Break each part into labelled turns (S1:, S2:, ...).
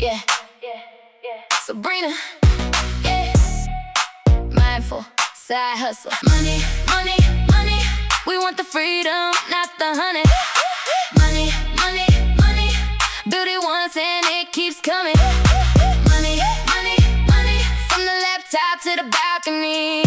S1: Yeah, Sobrina, yeah. Mindful, side hustle. Money, money, money. We want the freedom, not the honey. Money, money, money. Build it once and it keeps coming. Money, money, money. From the laptop to the balcony.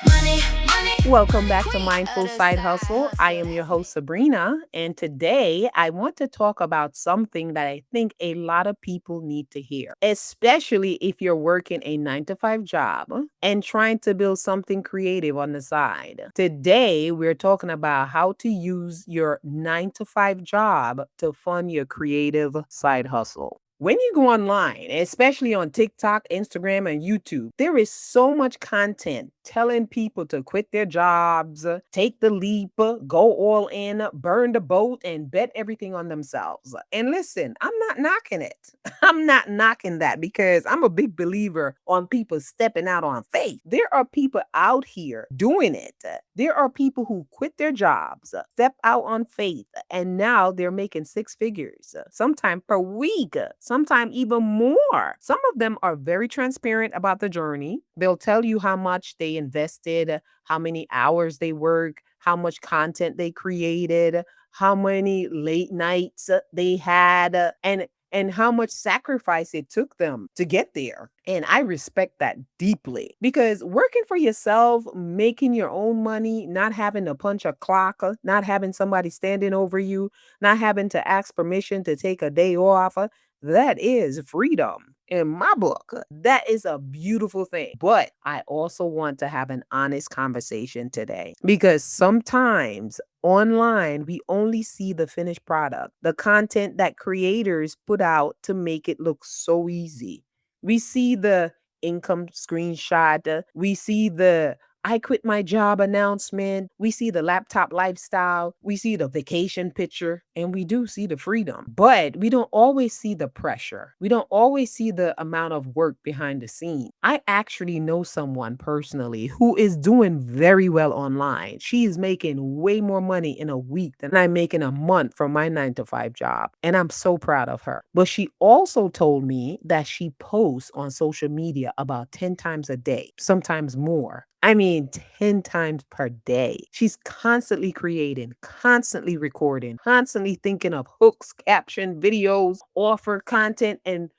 S1: Money, money.
S2: Welcome back to
S1: Queen
S2: Mindful
S1: of the
S2: Side Hustle. I am your host, Sobrina, and today I want to talk about something that I think a lot of people need to hear, especially if you're working a 9 to 5 job and trying to build something creative on the side. Today, we're talking about how to use your 9 to 5 job to fund your creative side hustle. When you go online, especially on TikTok, Instagram, and YouTube, there is so much content telling people to quit their jobs, take the leap, go all in, burn the boat, and bet everything on themselves. And listen, I'm not knocking it. I'm not knocking that because I'm a big believer on people stepping out on faith. There are people out here doing it. There are people who quit their jobs, step out on faith, and now they're making 6 figures, sometime per week, sometime even more. Some of them are very transparent about the journey. They'll tell you how much they invested, how many hours they work, how much content they created, how many late nights they had, and how much sacrifice it took them to get there. And I respect that deeply because working for yourself, making your own money, not having to punch a clock, not having somebody standing over you, not having to ask permission to take a day off, that is freedom. In my book, that is a beautiful thing. But I also want to have an honest conversation today because sometimes online, we only see the finished product, the content that creators put out to make it look so easy. We see the income screenshot, we see the I quit my job announcement, we see the laptop lifestyle, we see the vacation picture, and we do see the freedom. But we don't always see the pressure. We don't always see the amount of work behind the scenes. I actually know someone personally who is doing very well online. She is making way more money in a week than I make in a month from my 9 to 5 job. And I'm so proud of her. But she also told me that she posts on social media about 10 times a day, sometimes more. I mean, 10 times per day. She's constantly creating, constantly recording, constantly thinking of hooks, caption, videos, offer content, and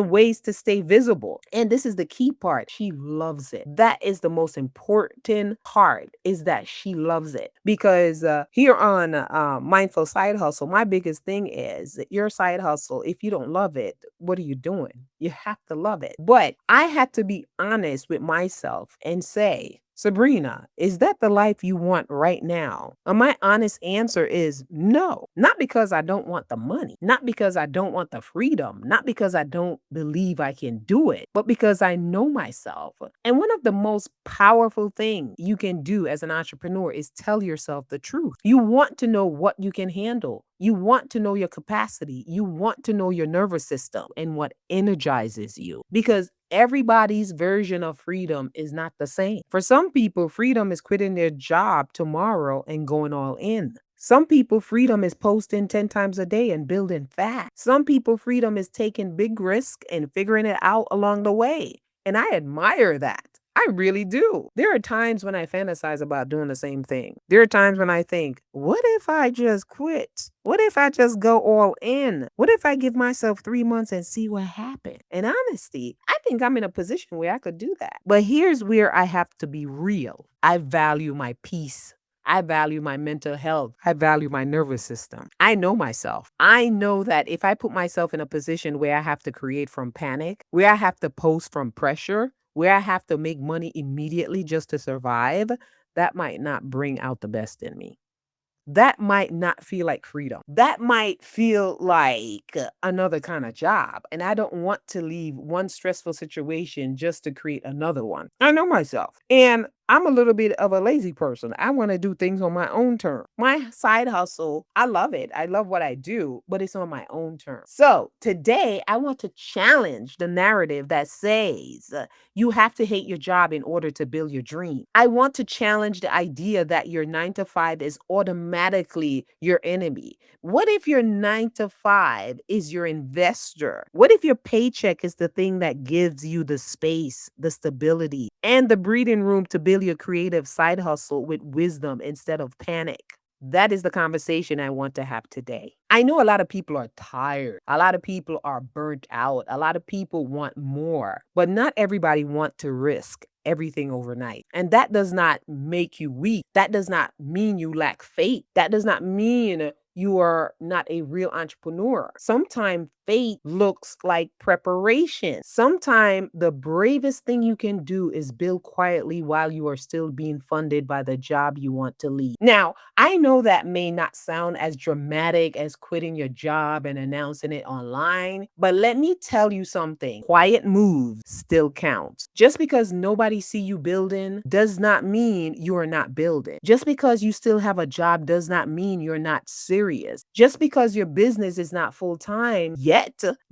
S2: ways to stay visible. And this is the key part. She loves it. That is the most important part, is that she loves it. Because here on Mindful Side Hustle, my biggest thing is that your side hustle, if you don't love it, what are you doing? You have to love it. But I had to be honest with myself and say, Sabrina, is that the life you want right now? And my honest answer is no. Not because I don't want the money, not because I don't want the freedom, not because I don't believe I can do it, but because I know myself. And one of the most powerful things you can do as an entrepreneur is tell yourself the truth. You want to know what you can handle. You want to know your capacity. You want to know your nervous system and what energizes you. Because everybody's version of freedom is not the same. For some people, freedom is quitting their job tomorrow and going all in. Some people, freedom is posting 10 times a day and building fast. Some people, freedom is taking big risk and figuring it out along the way. And I admire that. I really do. There are times when I fantasize about doing the same thing. There are times when I think, what if I just quit? What if I just go all in? What if I give myself 3 months and see what happens? And honestly, I think I'm in a position where I could do that. But here's where I have to be real. I value my peace. I value my mental health. I value my nervous system. I know myself. I know that if I put myself in a position where I have to create from panic, where I have to post from pressure, where I have to make money immediately just to survive, that might not bring out the best in me. That might not feel like freedom. That might feel like another kind of job. And I don't want to leave one stressful situation just to create another one. I know myself. And I'm a little bit of a lazy person. I want to do things on my own terms. My side hustle, I love it. I love what I do, but it's on my own terms. So today, I want to challenge the narrative that says you have to hate your job in order to build your dream. I want to challenge the idea that your 9 to 5 is automatically your enemy. What if your 9 to 5 is your investor? What if your paycheck is the thing that gives you the space, the stability, and the breathing room to build your creative side hustle with wisdom instead of panic? That is the conversation I want to have today. I know a lot of people are tired. A lot of people are burnt out. A lot of people want more, but not everybody want to risk everything overnight. And that does not make you weak. That does not mean you lack faith. That does not mean you are not a real entrepreneur. Sometimes faith looks like preparation. Sometimes the bravest thing you can do is build quietly while you are still being funded by the job you want to leave. Now, I know that may not sound as dramatic as quitting your job and announcing it online, but let me tell you something. Quiet moves still counts. Just because nobody see you building does not mean you are not building. Just because you still have a job does not mean you're not serious. Just because your business is not full-time yet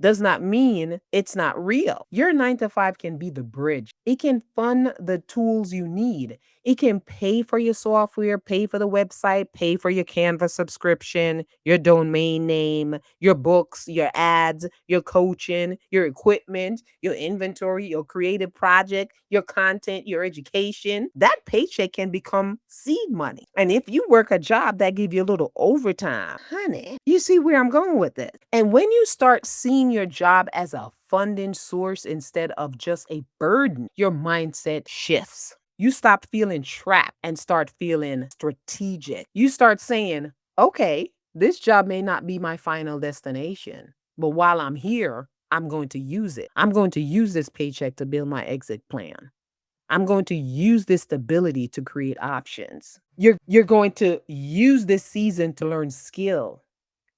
S2: does not mean it's not real. Your 9 to 5 can be the bridge. It can fund the tools you need. It can pay for your software, pay for the website, pay for your Canva subscription, your domain name, your books, your ads, your coaching, your equipment, your inventory, your creative project, your content, your education. That paycheck can become seed money. And if you work a job that give you a little overtime, honey, you see where I'm going with this. And when you start seeing your job as a funding source instead of just a burden, your mindset shifts. You stop feeling trapped and start feeling strategic. You start saying, okay, this job may not be my final destination, but while I'm here, I'm going to use it. I'm going to use this paycheck to build my exit plan. I'm going to use this stability to create options. You're going to use this season to learn skill.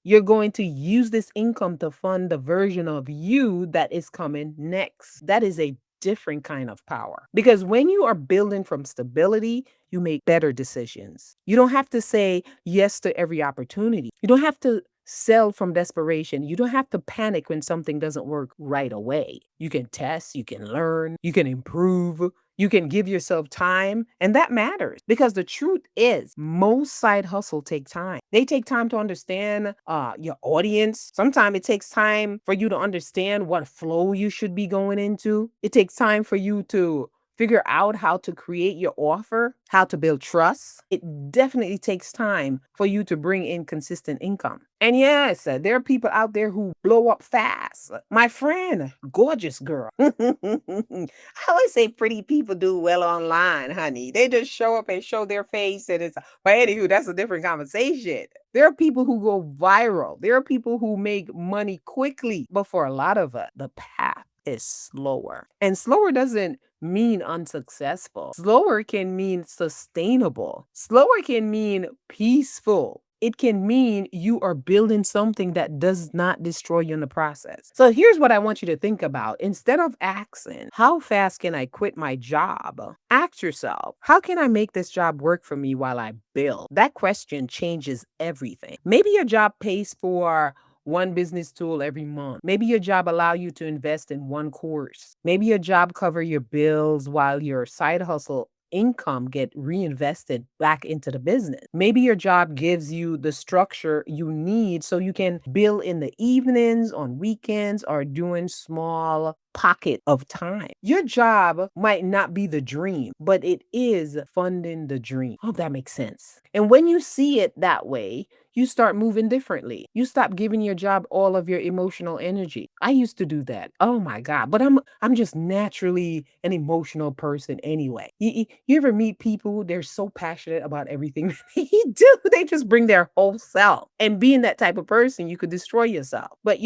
S2: You're going to use this income to fund the version of you that is coming next. That is a different kind of power. Because when you are building from stability, you make better decisions. You don't have to say yes to every opportunity. You don't have to sell from desperation. You don't have to panic when something doesn't work right away. You can test, you can learn, you can improve. You can give yourself time, and that matters because the truth is most side hustle take time. They take time to understand your audience. Sometimes it takes time for you to understand what flow you should be going into. It takes time for you to figure out how to create your offer, how to build trust. It definitely takes time for you to bring in consistent income. And yes, there are people out there who blow up fast. My friend, gorgeous girl. I always say pretty people do well online, honey. They just show up and show their face, and but anywho, that's a different conversation. There are people who go viral. There are people who make money quickly. But for a lot of us, the path is slower. And slower doesn't mean unsuccessful. Slower can mean sustainable. Slower can mean peaceful. It can mean you are building something that does not destroy you in the process. So here's what I want you to think about. Instead of asking, how fast can I quit my job? Ask yourself, how can I make this job work for me while I build? That question changes everything. Maybe your job pays for one business tool every month. Maybe your job allow you to invest in one course. Maybe your job cover your bills while your side hustle income get reinvested back into the business. Maybe your job gives you the structure you need so you can build in the evenings, on weekends, or doing small pocket of time. Your job might not be the dream, but it is funding the dream. Hope that makes sense. And when you see it that way, you start moving differently. You stop giving your job all of your emotional energy. I used to do that. Oh my God. But I'm just naturally an emotional person anyway. You ever meet people, they're so passionate about everything they do. They just bring their whole self. And being that type of person, you could destroy yourself. But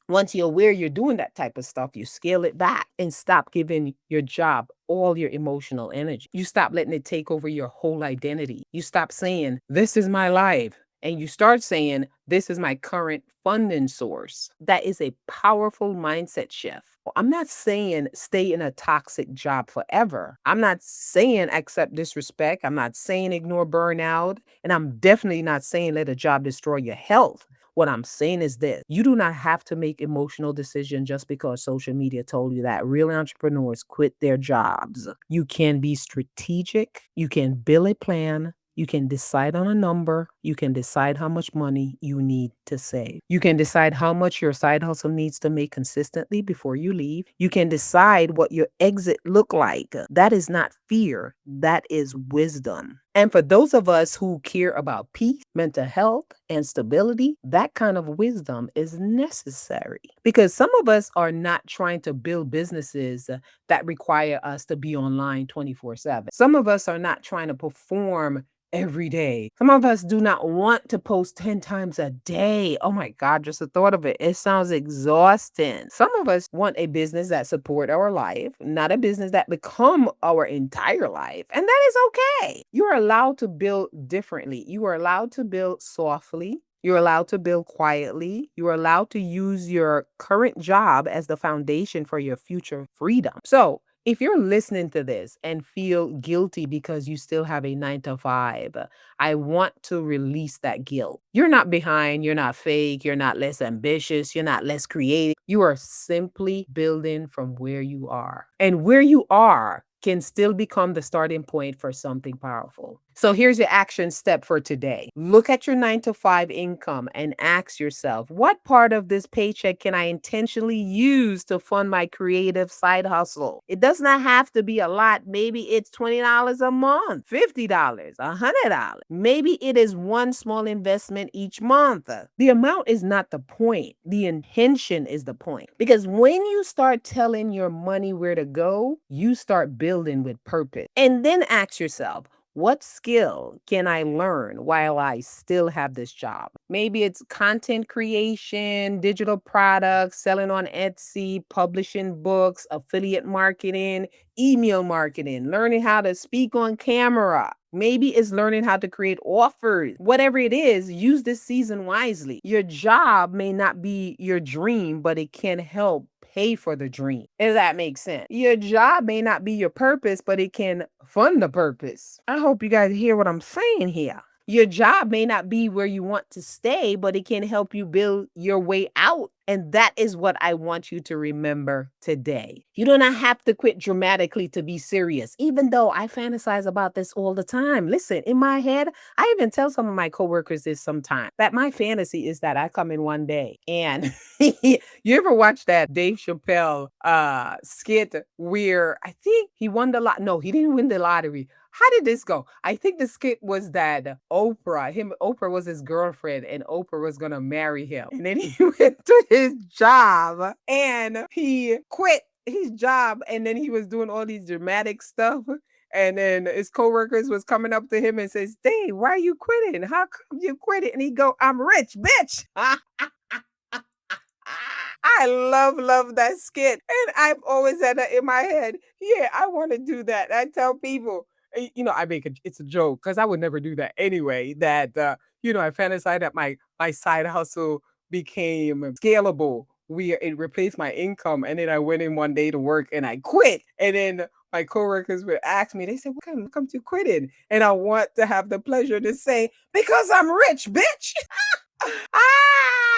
S2: once you're aware you're doing that type of stuff, you scale it back and stop giving your job all your emotional energy. You stop letting it take over your whole identity. You stop saying, this is my life, and you start saying, this is my current funding source. That is a powerful mindset shift. I'm not saying stay in a toxic job forever. I'm not saying accept disrespect. I'm not saying ignore burnout. And I'm definitely not saying let a job destroy your health. What I'm saying is this: you do not have to make emotional decisions just because social media told you that. Real entrepreneurs quit their jobs. You can be strategic, you can build a plan, you can decide on a number. You can decide how much money you need to save. You can decide how much your side hustle needs to make consistently before you leave. You can decide what your exit look like. That is not fear. That is wisdom. And for those of us who care about peace, mental health, and stability, that kind of wisdom is necessary. Because some of us are not trying to build businesses that require us to be online 24/7. Some of us are not trying to perform every day. Some of us do not want to post 10 times a day. Oh my God, just the thought of it, it sounds exhausting. Some of us want a business that support our life, not a business that become our entire life. And that is okay. You are allowed to build differently. You are allowed to build softly. You're allowed to build quietly. You're allowed to use your current job as the foundation for your future freedom. So, if you're listening to this and feel guilty because you still have a 9 to 5, I want to release that guilt. You're not behind, you're not fake, you're not less ambitious, you're not less creative. You are simply building from where you are. And where you are can still become the starting point for something powerful. So here's your action step for today. Look at your 9 to 5 income and ask yourself, what part of this paycheck can I intentionally use to fund my creative side hustle? It does not have to be a lot. Maybe it's $20 a month, $50, $100. Maybe it is one small investment each month. The amount is not the point. The intention is the point. Because when you start telling your money where to go, you start building with purpose. And then ask yourself, what skill can I learn while I still have this job? Maybe it's content creation, digital products, selling on Etsy, publishing books, affiliate marketing, email marketing, learning how to speak on camera. Maybe it's learning how to create offers. Whatever it is, use this season wisely. Your job may not be your dream, but it can help pay for the dream. If that makes sense. Your job may not be your purpose, but it can fund the purpose. I hope you guys hear what I'm saying here. Your job may not be where you want to stay, but it can help you build your way out. And that is what I want you to remember today. You do not have to quit dramatically to be serious, even though I fantasize about this all the time. Listen, in my head, I even tell some of my coworkers this sometimes, that my fantasy is that I come in one day and you ever watch that Dave Chappelle skit where I think he won the lot? No, he didn't win the lottery. How did this go? I think the skit was that Oprah was his girlfriend and Oprah was gonna marry him. And then he went to his job and he quit his job and then he was doing all these dramatic stuff. And then his coworkers was coming up to him and says, Dave, why are you quitting? How come you quit it? And he go, I'm rich, bitch. I love that skit. And I've always had that in my head. Yeah, I want to do that. I tell people, I make it's a joke because I would never do that anyway. That, I fantasize that my side hustle became scalable. It replaced my income. And then I went in one day to work and I quit. And then my coworkers would ask me, they said, what come to quitting? And I want to have the pleasure to say, because I'm rich, bitch.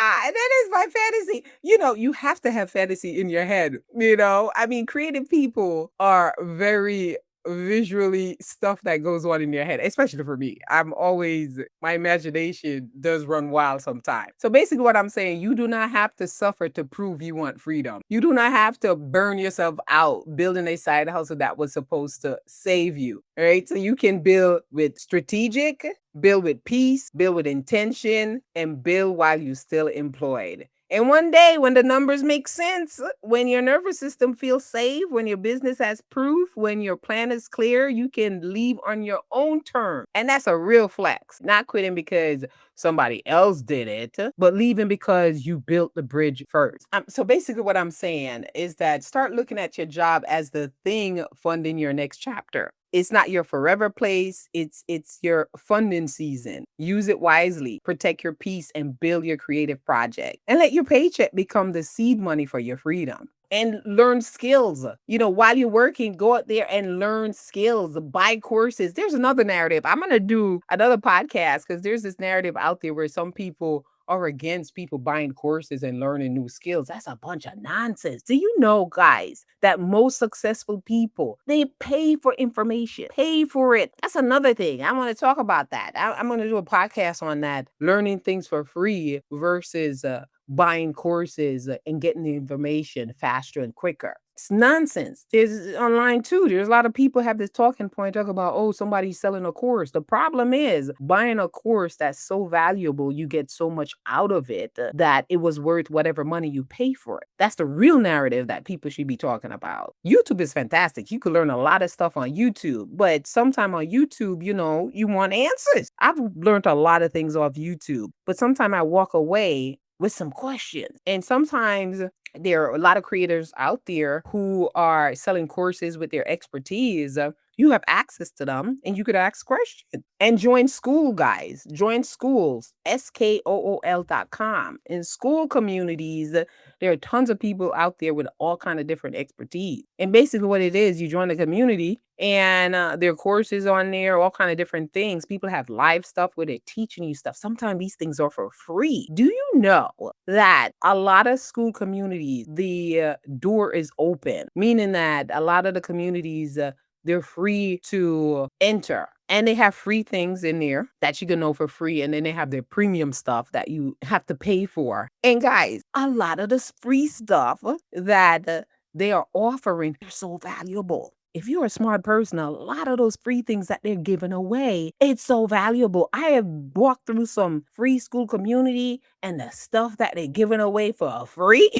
S2: That is my fantasy. You have to have fantasy in your head. I mean, creative people are very visually stuff that goes on in your head, especially for me. My imagination does run wild sometimes. So basically, what I'm saying, you do not have to suffer to prove you want freedom. You do not have to burn yourself out building a side hustle that was supposed to save you. All right. So you can build with strategic, build with peace, build with intention, and build while you're still employed. And one day, when the numbers make sense, when your nervous system feels safe, when your business has proof, when your plan is clear, you can leave on your own terms. And that's a real flex. Not quitting because somebody else did it, but leaving because you built the bridge first. So basically what I'm saying is that start looking at your job as the thing funding your next chapter. It's not your forever place. It's your funding season. Use it wisely. Protect your peace and build your creative project. And let your paycheck become the seed money for your freedom. And learn skills. While you're working, go out there and learn skills, buy courses. There's another narrative. I'm going to do another podcast because there's this narrative out there where some people are against people buying courses and learning new skills. That's a bunch of nonsense. Do you know, guys, that most successful people, they pay for information, pay for it. That's another thing. I want to talk about that. I'm going to do a podcast on that, learning things for free versus buying courses and getting the information faster and quicker. It's nonsense. There's online too. There's a lot of people have this talking point, talk about, oh, somebody's selling a course. The problem is buying a course that's so valuable, you get so much out of it that it was worth whatever money you pay for it. That's the real narrative that people should be talking about. YouTube is fantastic. You could learn a lot of stuff on YouTube, but sometime on YouTube, you want answers. I've learned a lot of things off YouTube, but sometimes I walk away with some questions. And sometimes there are a lot of creators out there who are selling courses with their expertise. You have access to them and you could ask questions. And join school, guys. Join schools, SKOOL.com. In school communities, there are tons of people out there with all kind of different expertise. And basically what it is, you join the community and there are courses on there, all kind of different things. People have live stuff where they're teaching you stuff. Sometimes these things are for free. Do you know that a lot of school communities, the door is open, meaning that a lot of the communities, they're free to enter. And they have free things in there that you can know for free. And then they have their premium stuff that you have to pay for. And guys, a lot of this free stuff that they are offering, they're so valuable. If you're a smart person, a lot of those free things that they're giving away, it's so valuable. I have walked through some free school community and the stuff that they're giving away for free.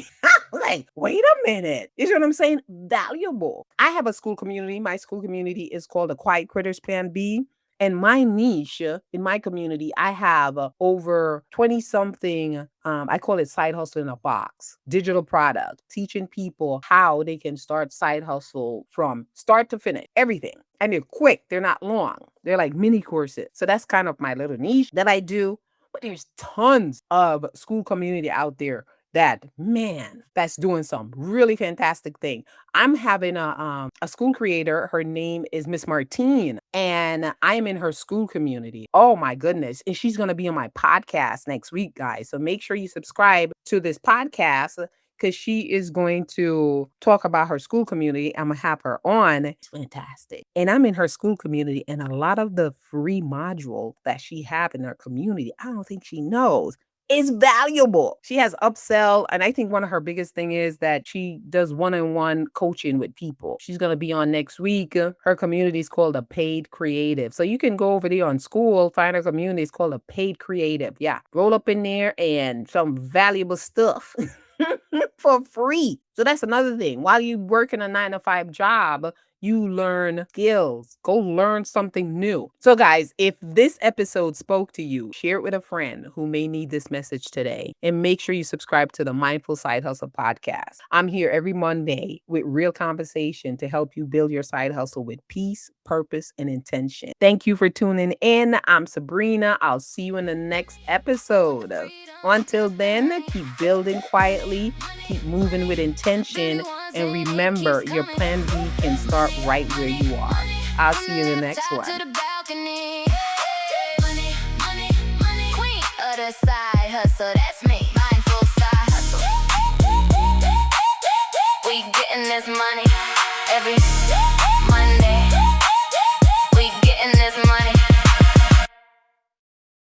S2: Like, wait a minute. You see what I'm saying? Valuable. I have a school community. My school community is called the Quiet Critters Plan B. And my niche in my community, I have over 20 something, I call it side hustle in a box, digital product, teaching people how they can start side hustle from start to finish, everything. And they're quick. They're not long. They're like mini courses. So that's kind of my little niche that I do. But there's tons of school community out there that's doing some really fantastic thing. I'm having a school creator. Her name is Miss Martine, and I'm in her school community. Oh my goodness. And she's going to be on my podcast next week, guys. So make sure you subscribe to this podcast because she is going to talk about her school community. I'm going to have her on. It's fantastic. And I'm in her school community, and a lot of the free modules that she have in her community, I don't think she knows, is valuable. She has upsell. And I think one of her biggest thing is that she does one-on-one coaching with people. She's going to be on next week. Her community is called a Paid Creative. So you can go over there on school, find her community. It's called a Paid Creative. Yeah. Roll up in there and some valuable stuff for free. So that's another thing. While you work in a 9-to-5 job, you learn skills. Go learn something new. So guys, if this episode spoke to you, share it with a friend who may need this message today. And make sure you subscribe to the Mindful Side Hustle podcast. I'm here every Monday with real conversation to help you build your side hustle with peace, purpose, and intention. Thank you for tuning in. I'm Sobrina. I'll see you in the next episode. Until then, keep building quietly, keep moving with intention, and remember, your plan B can start right where you are. I'll see you in the next one.
S1: Queen of the side hustle, that's me. Mindful side hustle. We getting this money every